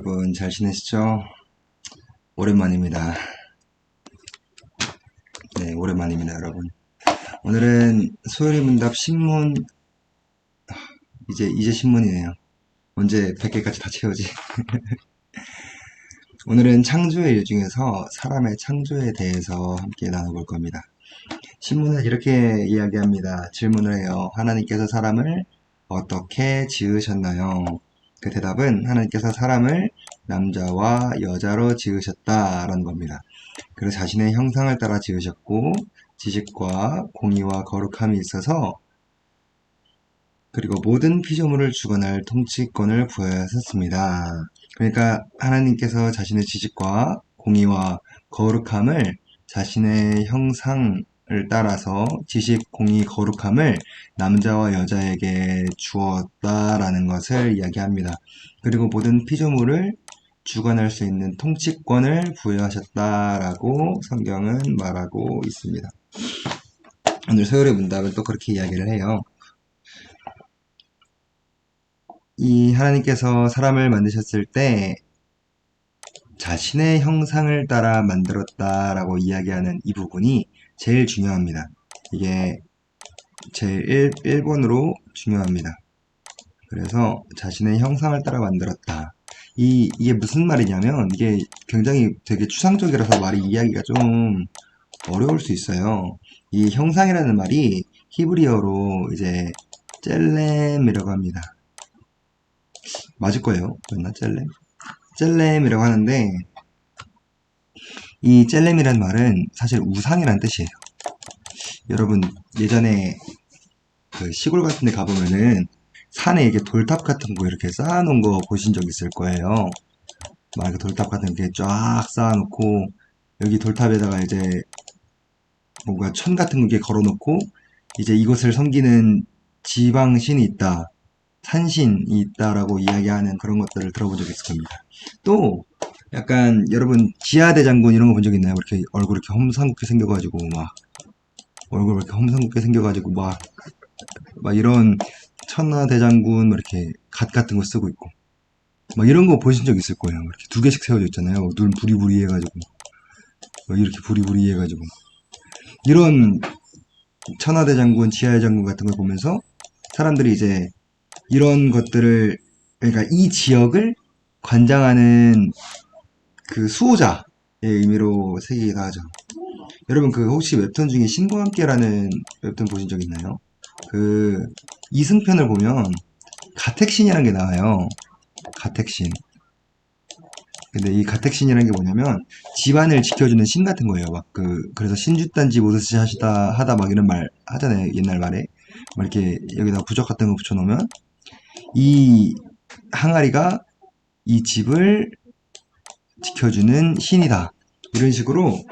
여러분 잘 지내시죠? 오랜만입니다. 네, 오랜만입니다, 여러분. 오늘은 소요리 문답 신문, 이제 신문이네요. 언제 100개까지 다 채우지? 오늘은 창조의 일 중에서 사람의 창조에 대해서 함께 나눠볼 겁니다. 신문은 이렇게 이야기합니다. 질문을 해요. 하나님께서 사람을 어떻게 지으셨나요? 그 대답은 하나님께서 사람을 남자와 여자로 지으셨다라는 겁니다. 그래서 자신의 형상을 따라 지으셨고 지식과 공의와 거룩함이 있어서 그리고 모든 피조물을 주관할 통치권을 부여하셨습니다. 그러니까 하나님께서 자신의 지식과 공의와 거룩함을 자신의 형상을 따라서 지식, 공의, 거룩함을 남자와 여자에게 주었다라는 것을 이야기합니다. 그리고 모든 피조물을 주관할 수 있는 통치권을 부여하셨다라고 성경은 말하고 있습니다. 오늘 소요리 문답은 또 그렇게 이야기를 해요. 이 하나님께서 사람을 만드셨을 때 자신의 형상을 따라 만들었다라고 이야기하는 이 부분이 제일 중요합니다. 이게 제일 1번으로 중요합니다. 그래서 자신의 형상을 따라 만들었다. 이게 무슨 말이냐면 이게 굉장히 되게 추상적이라서 말이 이해하기가 좀 어려울 수 있어요. 이 형상이라는 말이 히브리어로 이제 젤렘이라고 합니다. 맞을 거예요. 맞나? 젤렘이라고 하는데 이 젤렘이라는 말은 사실 우상이라는 뜻이에요. 여러분 예전에 그 시골 같은 데 가보면은 산에 이렇게 돌탑 같은 거 이렇게 쌓아놓은 거 보신 적 있을 거예요. 막 이렇게 돌탑 같은 게 쫙 쌓아놓고 여기 돌탑에다가 이제 뭔가 천 같은 거 이렇게 걸어놓고 이제 이것을 섬기는 지방신이 있다, 산신이 있다라고 이야기하는 그런 것들을 들어본 적이 있을 겁니다. 또 약간 여러분 기아대장군 이런 거 본 적 있나요? 이렇게 얼굴 이렇게 험상궂게 생겨가지고 막 얼굴 이렇게 험상궂게 생겨가지고 막 이런 천하대장군 막 이렇게 갓 같은 거 쓰고 있고 막 이런 거 보신 적 있을 거예요. 이렇게 두 개씩 세워져 있잖아요. 눈 부리부리 해가지고 막 이렇게 부리부리 해가지고 이런 천하대장군, 지하대장군 같은 걸 보면서 사람들이 이제 이런 것들을 그러니까 이 지역을 관장하는 그 수호자의 의미로 새기기도 하죠. 여러분 그 혹시 웹툰 중에 신과 함께라는 웹툰 보신 적 있나요? 그 이승편을 보면 가택신이라는 게 나와요. 가택신. 근데 이 가택신이라는 게 뭐냐면 집안을 지켜주는 신 같은 거예요. 그래서 신주단지 모드시 하다 막 이런 말 하잖아요. 옛날 말에. 막 이렇게 여기다 부적 같은 거 붙여놓으면 이 항아리가 이 집을 지켜주는 신이다. 이런 식으로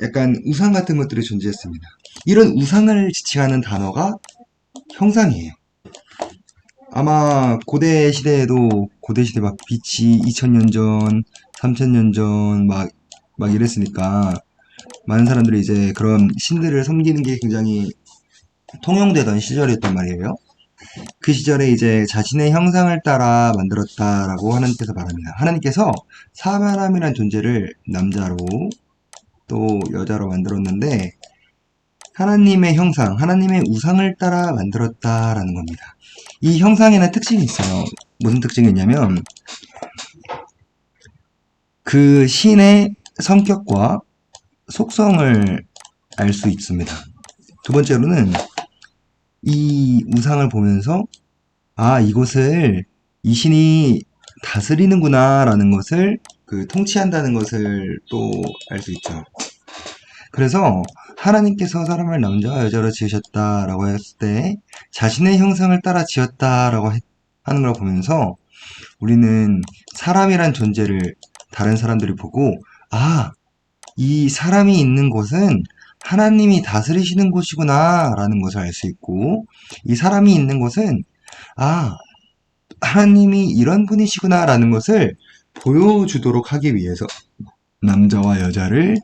약간 우상 같은 것들이 존재했습니다. 이런 우상을 지칭하는 단어가 형상이에요. 아마 고대 시대에도 고대 시대 막 빛이 2000년 전, 3000년 전 막 이랬으니까 많은 사람들이 이제 그런 신들을 섬기는 게 굉장히 통용되던 시절이었단 말이에요. 그 시절에 이제 자신의 형상을 따라 만들었다라고 하나님께서 말합니다. 하나님께서 사람이란 존재를 남자로 또 여자로 만들었는데 하나님의 형상, 하나님의 우상을 따라 만들었다라는 겁니다. 이 형상에는 특징이 있어요. 무슨 특징이 있냐면 그 신의 성격과 속성을 알 수 있습니다. 두 번째로는 이 우상을 보면서 이곳을 이 신이 다스리는구나 라는 것을 통치한다는 것을 또 알 수 있죠. 그래서 하나님께서 사람을 남자와 여자로 지으셨다라고 했을 때 자신의 형상을 따라 지었다라고 하는 걸 보면서 우리는 사람이란 존재를 다른 사람들이 보고 이 사람이 있는 곳은 하나님이 다스리시는 곳이구나 라는 것을 알 수 있고 이 사람이 있는 곳은 하나님이 이런 분이시구나 라는 것을 보여주도록 하기 위해서 남자와 여자를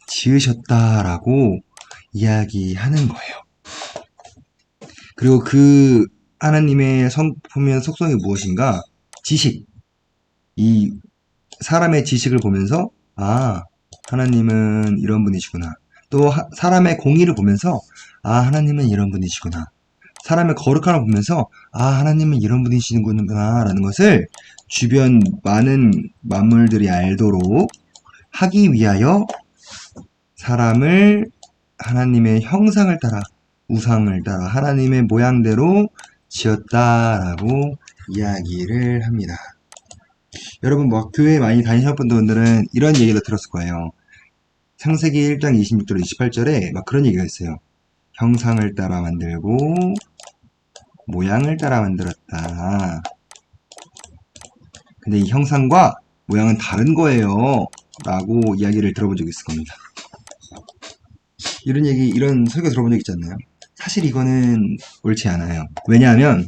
지으셨다라고 이야기하는 거예요. 그리고 그 하나님의 성품의 속성이 무엇인가? 지식. 이 사람의 지식을 보면서 아, 하나님은 이런 분이시구나. 또 사람의 공의를 보면서 아, 하나님은 이런 분이시구나. 사람의 거룩함을 보면서 아, 하나님은 이런 분이시는구나 라는 것을 주변 많은 만물들이 알도록 하기 위하여 사람을 하나님의 형상을 따라 우상을 따라 하나님의 모양대로 지었다라고 이야기를 합니다. 여러분 교회 많이 다니셨던 분들은 이런 얘기도 들었을 거예요. 창세기 1장 26절 28절에 막 그런 얘기가 있어요. 형상을 따라 만들고 모양을 따라 만들었다. 근데 이 형상과 모양은 다른 거예요 라고 이야기를 들어본 적이 있을 겁니다. 이런 설교 들어본 적 있지 않나요? 사실 이거는 옳지 않아요. 왜냐하면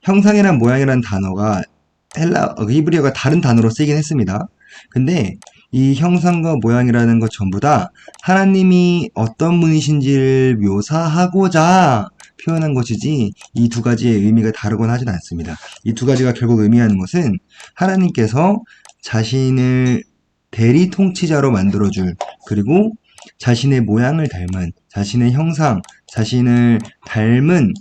형상이란 모양이란 단어가 히브리어가 다른 단어로 쓰이긴 했습니다. 근데 이 형상과 모양이라는 것 전부 다 하나님이 어떤 분이신지를 묘사하고자 표현한 것이지 이 두 가지의 의미가 다르거나 하진 않습니다. 이 두 가지가 결국 의미하는 것은 하나님께서 자신을 대리 통치자로 만들어줄 그리고 자신의 모양을 닮은 자신의 형상, 자신을 닮은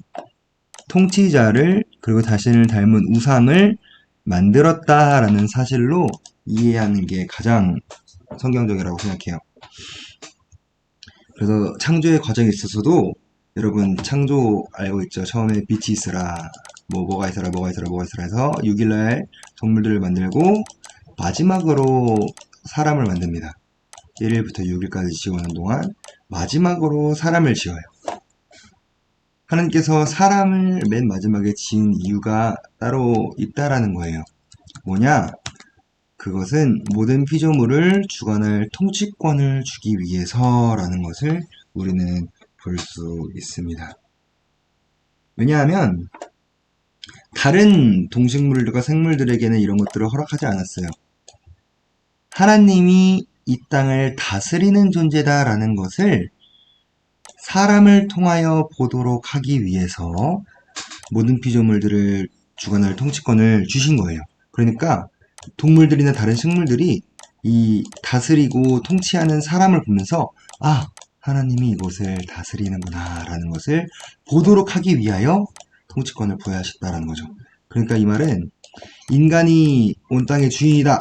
통치자를 그리고 자신을 닮은 우상을 만들었다라는 사실로 이해하는 게 가장 성경적이라고 생각해요. 그래서 창조의 과정에 있어서도 여러분 창조 알고 있죠? 처음에 빛이 있으라 뭐가 있으라 해서 6일날 동물들을 만들고 마지막으로 사람을 만듭니다. 1일부터 6일까지 지어오는 동안 마지막으로 사람을 지어요. 하나님께서 사람을 맨 마지막에 지은 이유가 따로 있다라는 거예요. 뭐냐? 그것은 모든 피조물을 주관할 통치권을 주기 위해서라는 것을 우리는 볼 수 있습니다. 왜냐하면 다른 동식물들과 생물들에게는 이런 것들을 허락하지 않았어요. 하나님이 이 땅을 다스리는 존재다라는 것을 사람을 통하여 보도록 하기 위해서 모든 피조물들을 주관할 통치권을 주신 거예요. 그러니까 동물들이나 다른 식물들이 이 다스리고 통치하는 사람을 보면서 아, 하나님이 이곳을 다스리는구나 라는 것을 보도록 하기 위하여 통치권을 부여하셨다라는 거죠. 그러니까 이 말은 인간이 온 땅의 주인이다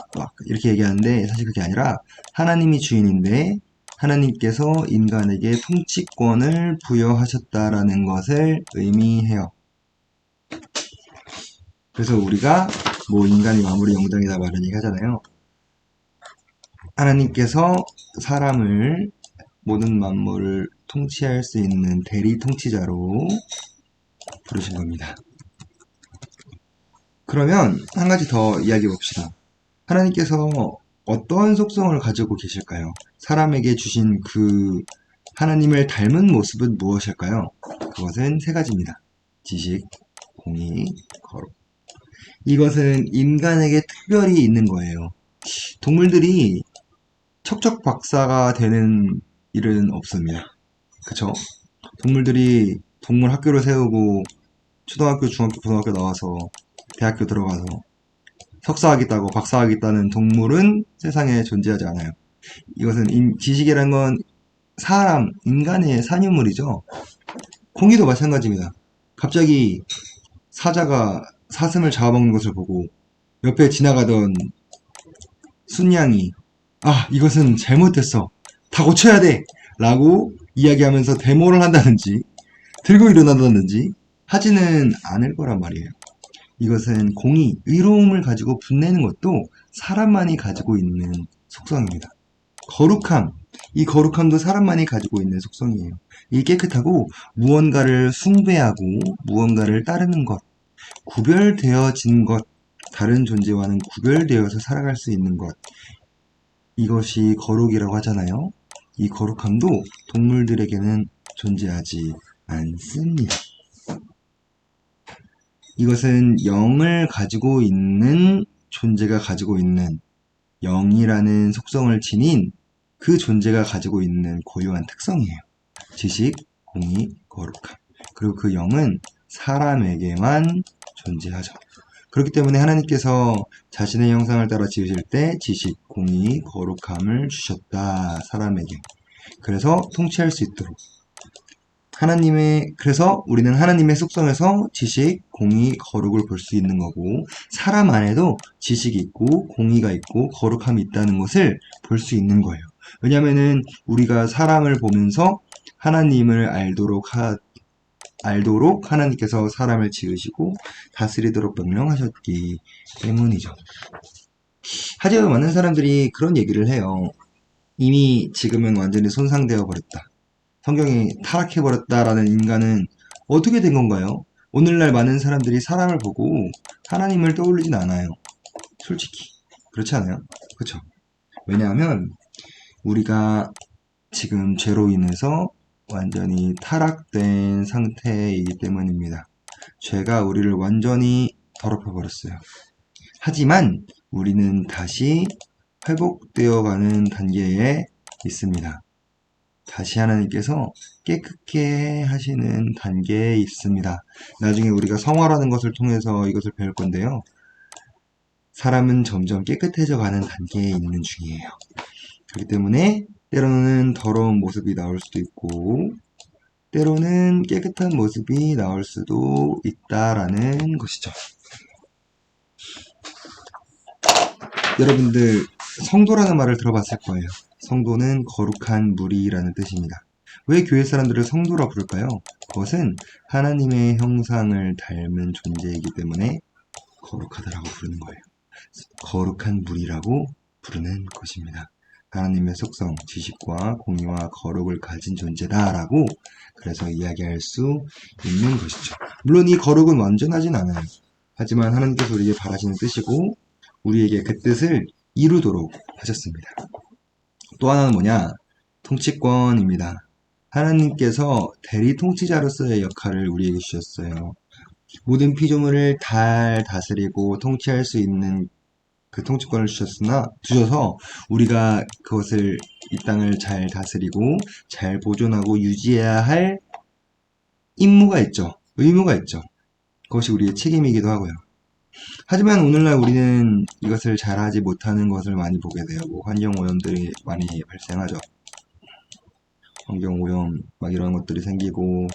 이렇게 얘기하는데 사실 그게 아니라 하나님이 주인인데 하나님께서 인간에게 통치권을 부여하셨다라는 것을 의미해요. 그래서 우리가 인간이 만물의 영장이다 이런 얘기 하잖아요. 하나님께서 사람을 모든 만물을 통치할 수 있는 대리 통치자로 부르신 겁니다. 그러면 한 가지 더 이야기해 봅시다. 하나님께서 어떠한 속성을 가지고 계실까요? 사람에게 주신 그 하나님을 닮은 모습은 무엇일까요? 그것은 세 가지입니다. 지식, 공의, 거룩. 이것은 인간에게 특별히 있는 거예요. 동물들이 척척 박사가 되는 일은 없습니다. 그쵸? 동물들이 동물 학교를 세우고 초등학교, 중학교, 고등학교 나와서 대학교 들어가서 석사하겠다고 박사하겠다는 동물은 세상에 존재하지 않아요. 이것은 지식이란 건 인간의 산유물이죠. 공기도 마찬가지입니다. 갑자기 사자가 사슴을 잡아먹는 것을 보고 옆에 지나가던 순양이 이것은 잘못됐어. 다 고쳐야 돼. 라고 이야기하면서 데모를 한다든지 들고 일어난다든지 하지는 않을 거란 말이에요. 이것은 공의, 의로움을 가지고 분내는 것도 사람만이 가지고 있는 속성입니다. 거룩함, 이 거룩함도 사람만이 가지고 있는 속성이에요. 이 깨끗하고 무언가를 숭배하고 무언가를 따르는 것, 구별되어진 것, 다른 존재와는 구별되어서 살아갈 수 있는 것, 이것이 거룩이라고 하잖아요. 이 거룩함도 동물들에게는 존재하지 않습니다. 이것은 영을 가지고 있는 존재가 가지고 있는 영이라는 속성을 지닌 그 존재가 가지고 있는 고유한 특성이에요. 지식, 공의, 거룩함. 그리고 그 영은 사람에게만 존재하죠. 그렇기 때문에 하나님께서 자신의 형상을 따라 지으실 때 지식, 공의, 거룩함을 주셨다. 사람에게. 그래서 통치할 수 있도록. 그래서 우리는 하나님의 속성에서 지식, 공의, 거룩을 볼 수 있는 거고, 사람 안에도 지식이 있고, 공의가 있고, 거룩함이 있다는 것을 볼 수 있는 거예요. 왜냐면은 우리가 사람을 보면서 하나님을 알도록 하나님께서 사람을 지으시고 다스리도록 명령하셨기 때문이죠. 하지만 많은 사람들이 그런 얘기를 해요. 이미 지금은 완전히 손상되어 버렸다. 성경이 타락해버렸다라는 인간은 어떻게 된 건가요? 오늘날 많은 사람들이 사람을 보고 하나님을 떠올리진 않아요. 솔직히. 그렇지 않아요? 그렇죠? 왜냐하면 우리가 지금 죄로 인해서 완전히 타락된 상태이기 때문입니다. 죄가 우리를 완전히 더럽혀버렸어요. 하지만 우리는 다시 회복되어가는 단계에 있습니다. 다시 하나님께서 깨끗게 하시는 단계에 있습니다. 나중에 우리가 성화라는 것을 통해서 이것을 배울 건데요. 사람은 점점 깨끗해져 가는 단계에 있는 중이에요. 그렇기 때문에 때로는 더러운 모습이 나올 수도 있고 때로는 깨끗한 모습이 나올 수도 있다라는 것이죠. 여러분들 성도라는 말을 들어봤을 거예요. 성도는 거룩한 무리라는 뜻입니다. 왜 교회 사람들을 성도라 부를까요? 그것은 하나님의 형상을 닮은 존재이기 때문에 거룩하다라고 부르는 거예요. 거룩한 무리라고 부르는 것입니다. 하나님의 속성, 지식과 공의와 거룩을 가진 존재다라고 그래서 이야기할 수 있는 것이죠. 물론 이 거룩은 완전하진 않아요. 하지만 하나님께서 우리에게 바라시는 뜻이고 우리에게 그 뜻을 이루도록 하셨습니다. 또 하나는 뭐냐? 통치권입니다. 하나님께서 대리 통치자로서의 역할을 우리에게 주셨어요. 모든 피조물을 잘 다스리고 통치할 수 있는 그 통치권을 주셔서 우리가 그것을 이 땅을 잘 다스리고 잘 보존하고 유지해야 할 임무가 있죠. 의무가 있죠. 그것이 우리의 책임이기도 하고요. 하지만 오늘날 우리는 이것을 잘하지 못하는 것을 많이 보게 되고 환경오염들이 많이 발생하죠. 환경오염 막 이런 것들이 생기고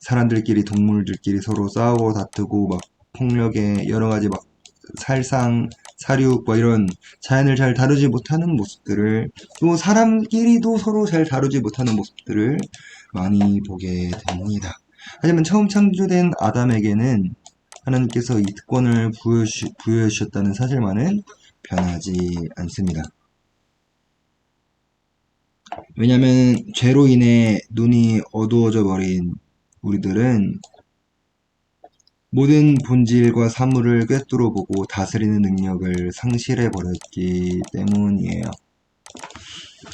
사람들끼리 동물들끼리 서로 싸우고 다투고 막 폭력에 여러가지 막 살상 사륙 뭐 이런 자연을 잘 다루지 못하는 모습들을 또 사람끼리도 서로 잘 다루지 못하는 모습들을 많이 보게 됩니다. 하지만 처음 창조된 아담에게는 하나님께서 이 특권을 부여해 주셨다는 사실만은 변하지 않습니다. 왜냐하면 죄로 인해 눈이 어두워져 버린 우리들은 모든 본질과 사물을 꿰뚫어 보고 다스리는 능력을 상실해 버렸기 때문이에요.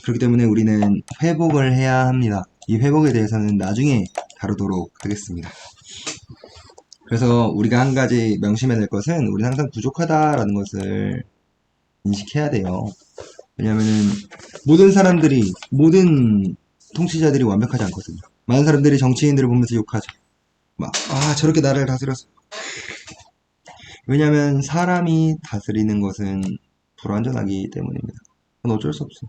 그렇기 때문에 우리는 회복을 해야 합니다. 이 회복에 대해서는 나중에 다루도록 하겠습니다. 그래서 우리가 한 가지 명심해야 될 것은 우리는 항상 부족하다라는 것을 인식해야 돼요. 왜냐면은 모든 통치자들이 완벽하지 않거든요. 많은 사람들이 정치인들을 보면서 욕하죠. 막, 저렇게 나라를 다스렸어. 왜냐면 사람이 다스리는 것은 불완전하기 때문입니다. 그건 어쩔 수 없어.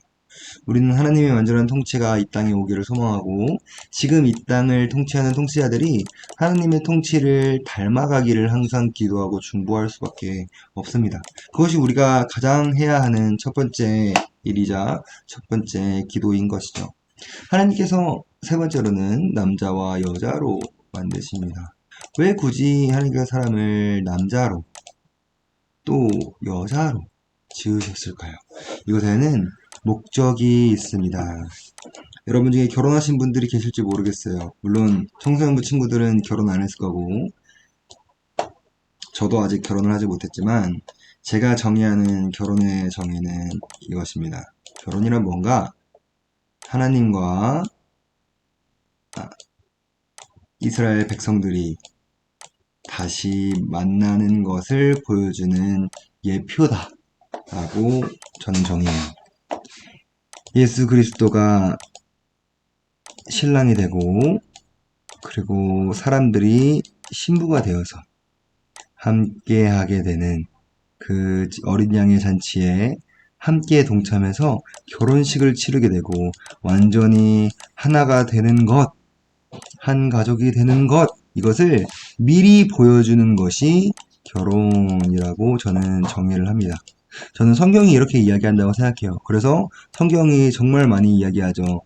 우리는 하나님의 완전한 통치가 이 땅에 오기를 소망하고 지금 이 땅을 통치하는 통치자들이 하나님의 통치를 닮아가기를 항상 기도하고 중보할 수밖에 없습니다. 그것이 우리가 가장 해야 하는 첫 번째 일이자 첫 번째 기도인 것이죠. 하나님께서 세 번째로는 남자와 여자로 만드십니다. 왜 굳이 하나님께서 사람을 남자로 또 여자로 지으셨을까요? 이것에는 목적이 있습니다. 여러분 중에 결혼하신 분들이 계실지 모르겠어요. 물론 청소년부 친구들은 결혼 안 했을 거고 저도 아직 결혼을 하지 못했지만 제가 정의하는 결혼의 정의는 이것입니다. 결혼이란 뭔가 하나님과 이스라엘 백성들이 다시 만나는 것을 보여주는 예표다 라고 저는 정의해요. 예수 그리스도가 신랑이 되고 그리고 사람들이 신부가 되어서 함께 하게 되는 그 어린 양의 잔치에 함께 동참해서 결혼식을 치르게 되고 완전히 하나가 되는 것, 한 가족이 되는 것, 이것을 미리 보여주는 것이 결혼이라고 저는 정의를 합니다. 저는 성경이 이렇게 이야기한다고 생각해요. 그래서 성경이 정말 많이 이야기하죠.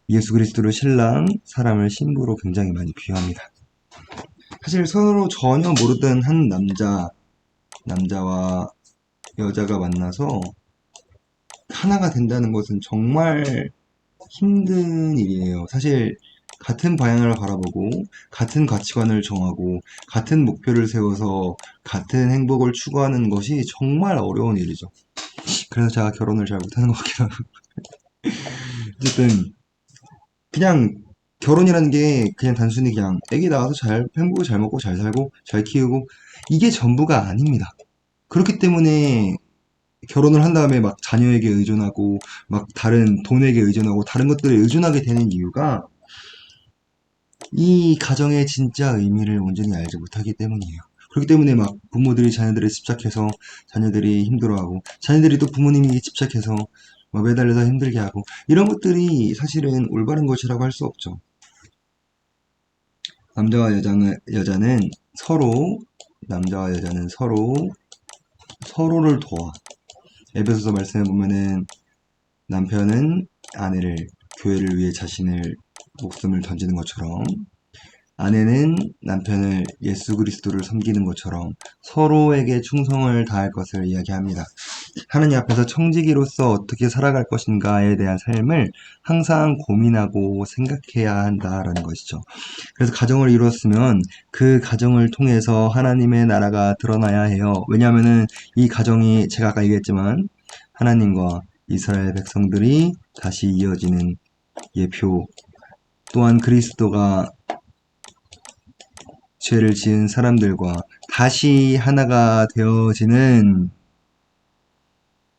예수 그리스도를 신랑, 사람을 신부로 굉장히 많이 비유합니다. 사실 서로 전혀 모르던 한 남자와 여자가 만나서 하나가 된다는 것은 정말 힘든 일이에요. 사실 같은 방향을 바라보고 같은 가치관을 정하고 같은 목표를 세워서 같은 행복을 추구하는 것이 정말 어려운 일이죠. 그래서 제가 결혼을 잘 못하는 것 같기도 하고. 어쨌든 그냥 결혼이라는 게 그냥 단순히 그냥 애기 낳아서 잘 행복을 잘 먹고 잘 살고 잘 키우고 이게 전부가 아닙니다. 그렇기 때문에 결혼을 한 다음에 막 자녀에게 의존하고 막 다른 돈에게 의존하고 다른 것들에 의존하게 되는 이유가 이 가정의 진짜 의미를 온전히 알지 못하기 때문이에요. 그렇기 때문에 막 부모들이 자녀들에 집착해서 자녀들이 힘들어하고 자녀들이 또 부모님에게 집착해서 막 매달려서 힘들게 하고 이런 것들이 사실은 올바른 것이라고 할 수 없죠. 남자와 여자는 서로 남자와 여자는 서로를 도와. 에베소서 말씀에 보면은 남편은 아내를 교회를 위해 자신을 목숨을 던지는 것처럼 아내는 남편을 예수 그리스도를 섬기는 것처럼 서로에게 충성을 다할 것을 이야기합니다. 하나님 앞에서 청지기로서 어떻게 살아갈 것인가에 대한 삶을 항상 고민하고 생각해야 한다라는 것이죠. 그래서 가정을 이루었으면 그 가정을 통해서 하나님의 나라가 드러나야 해요. 왜냐하면은 이 가정이 제가 아까 얘기했지만 하나님과 이스라엘 백성들이 다시 이어지는 예표, 또한 그리스도가 죄를 지은 사람들과 다시 하나가 되어지는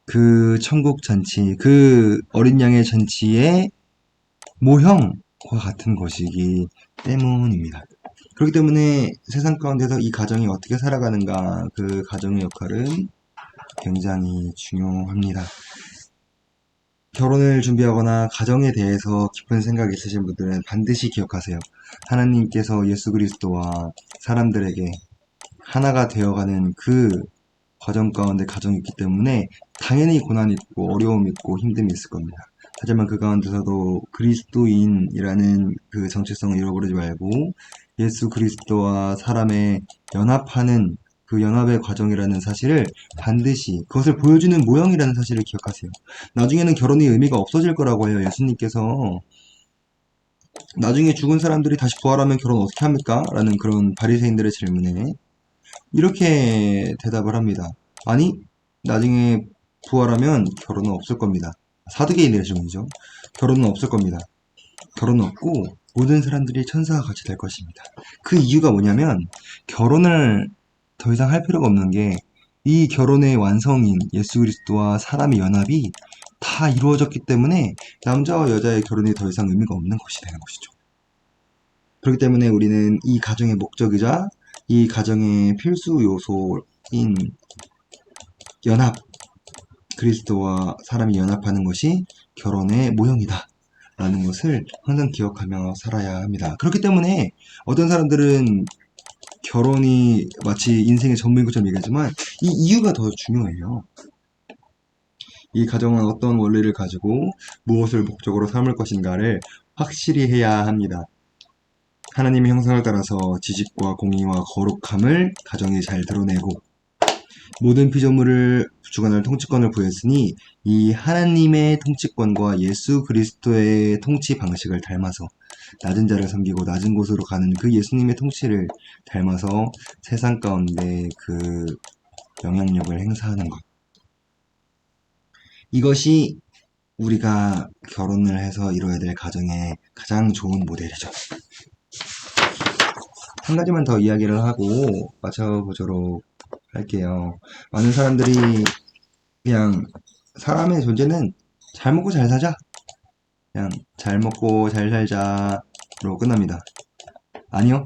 그 천국 잔치, 그 어린 양의 잔치의 모형과 같은 것이기 때문입니다. 그렇기 때문에 세상 가운데서 이 가정이 어떻게 살아가는가, 그 가정의 역할은 굉장히 중요합니다. 결혼을 준비하거나 가정에 대해서 깊은 생각이 있으신 분들은 반드시 기억하세요. 하나님께서 예수 그리스도와 사람들에게 하나가 되어가는 그 과정 가운데 가정이 있기 때문에 당연히 고난이 있고 어려움이 있고 힘듦이 있을 겁니다. 하지만 그 가운데서도 그리스도인이라는 그 정체성을 잃어버리지 말고 예수 그리스도와 사람의 연합하는 그 연합의 과정이라는 사실을 반드시 그것을 보여주는 모형이라는 사실을 기억하세요. 나중에는 결혼이 의미가 없어질 거라고 해요. 예수님께서 나중에 죽은 사람들이 다시 부활하면 결혼 어떻게 합니까? 라는 그런 바리새인들의 질문에 이렇게 대답을 합니다. 아니, 나중에 부활하면 결혼은 없을 겁니다. 사두개인들의 질문이죠. 결혼은 없을 겁니다. 결혼은 없고 모든 사람들이 천사와 같이 될 것입니다. 그 이유가 뭐냐면 결혼을 더 이상 할 필요가 없는 게 이 결혼의 완성인 예수 그리스도와 사람의 연합이 다 이루어졌기 때문에 남자와 여자의 결혼이 더 이상 의미가 없는 것이 되는 것이죠. 그렇기 때문에 우리는 이 가정의 목적이자 이 가정의 필수 요소인 연합, 그리스도와 사람이 연합하는 것이 결혼의 모형이다. 라는 것을 항상 기억하며 살아야 합니다. 그렇기 때문에 어떤 사람들은 결혼이 마치 인생의 전부인 것처럼 얘기하지만 이 이유가 더 중요해요. 이 가정은 어떤 원리를 가지고 무엇을 목적으로 삼을 것인가를 확실히 해야 합니다. 하나님의 형상을 따라서 지식과 공의와 거룩함을 가정이 잘 드러내고 모든 피조물을 주관할 통치권을 부여했으니 이 하나님의 통치권과 예수 그리스도의 통치 방식을 닮아서 낮은 자를 섬기고 낮은 곳으로 가는 그 예수님의 통치를 닮아서 세상 가운데 그 영향력을 행사하는 것. 이것이 우리가 결혼을 해서 이루어야 될 가정의 가장 좋은 모델이죠. 한 가지만 더 이야기를 하고 마쳐보도록 할게요. 많은 사람들이 그냥 사람의 존재는 잘 먹고 잘 사자. 그냥 잘 먹고 잘 살자로 끝납니다. 아니요.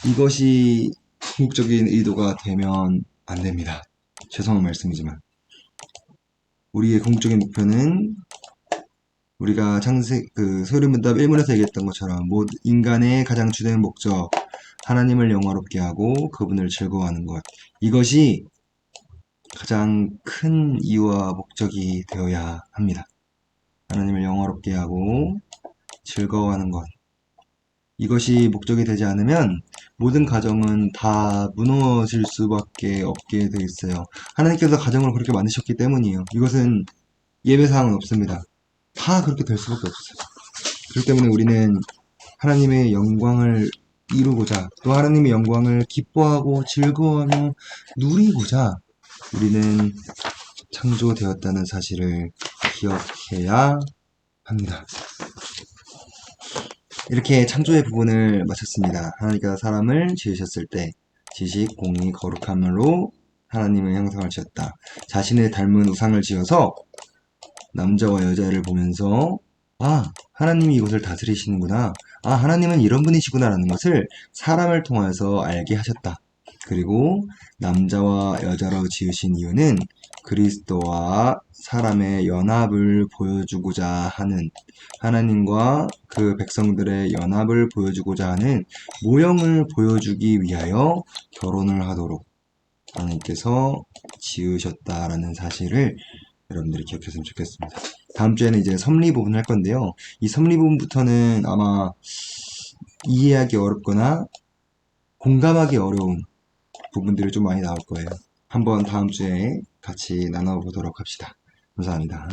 이것이 궁극적인 의도가 되면 안 됩니다. 죄송한 말씀이지만. 우리의 궁극적인 목표는 우리가 소리문답 1문에서 얘기했던 것처럼 모든 인간의 가장 주된 목적, 하나님을 영화롭게 하고 그분을 즐거워하는 것. 이것이 가장 큰 이유와 목적이 되어야 합니다. 하나님을 영화롭게 하고 즐거워하는 것. 이것이 목적이 되지 않으면 모든 가정은 다 무너질 수밖에 없게 되어 있어요. 하나님께서 가정을 그렇게 만드셨기 때문이에요. 이것은 예외사항은 없습니다. 다 그렇게 될 수밖에 없어요. 그렇기 때문에 우리는 하나님의 영광을 이루고자, 또 하나님의 영광을 기뻐하고 즐거워하며 누리고자 우리는 창조되었다는 사실을 기억해야 합니다. 이렇게 창조의 부분을 마쳤습니다. 하나님께서 사람을 지으셨을 때 지식, 공의, 거룩함으로 하나님의 형상을 지었다. 자신을 닮은 우상을 지어서 남자와 여자를 보면서 하나님이 이것을 다스리시는구나. 하나님은 이런 분이시구나 라는 것을 사람을 통해서 알게 하셨다. 그리고 남자와 여자로 지으신 이유는 그리스도와 사람의 연합을 보여주고자 하는, 하나님과 그 백성들의 연합을 보여주고자 하는 모형을 보여주기 위하여 결혼을 하도록 하나님께서 지으셨다라는 사실을 여러분들이 기억했으면 좋겠습니다. 다음 주에는 이제 섭리 부분 할 건데요. 이 섭리 부분부터는 아마 이해하기 어렵거나 공감하기 어려운 부분들이 좀 많이 나올 거예요. 한번 다음 주에 같이 나눠보도록 합시다. 감사합니다.